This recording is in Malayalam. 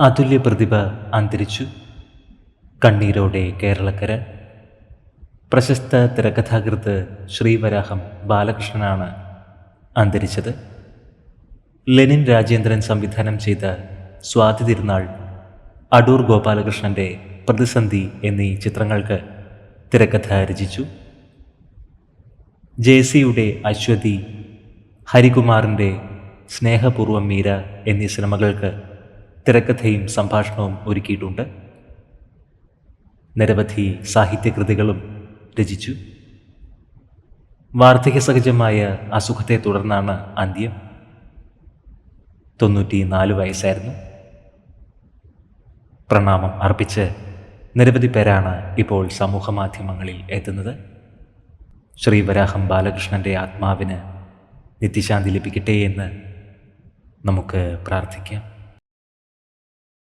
അതുല്യ പ്രതിഭ അന്തരിച്ചു. കണ്ണീരോടെ കേരളക്കര. പ്രശസ്ത തിരക്കഥാകൃത്ത് ശ്രീവരാഹം ബാലകൃഷ്ണനാണ് അന്തരിച്ചത്. ലെനിൻ രാജേന്ദ്രൻ സംവിധാനം ചെയ്ത സ്വാതി തിരുനാൾ, അടൂർ ഗോപാലകൃഷ്ണൻ്റെ പ്രതിസന്ധി എന്നീ ചിത്രങ്ങൾക്ക് തിരക്കഥ രചിച്ചു. ജെസിയുടെ അശ്വതി, ഹരികുമാറിൻ്റെ സ്നേഹപൂർവം മീര എന്നീ സിനിമകൾക്ക് തിരക്കഥയും സംഭാഷണവും ഒരുക്കിയിട്ടുണ്ട്. നിരവധി സാഹിത്യകൃതികളും രചിച്ചു. വാർദ്ധക്യ സഹജമായ അസുഖത്തെ തുടർന്നാണ് അന്ത്യം. 94 വയസ്സായിരുന്നു. പ്രണാമം അർപ്പിച്ച് നിരവധി പേരാണ് ഇപ്പോൾ സമൂഹ മാധ്യമങ്ങളിൽ എത്തുന്നത്. ശ്രീവരാഹം ബാലകൃഷ്ണൻ്റെ ആത്മാവിന് നിത്യശാന്തി ലഭിക്കട്ടെ എന്ന് നമുക്ക് പ്രാർത്ഥിക്കാം.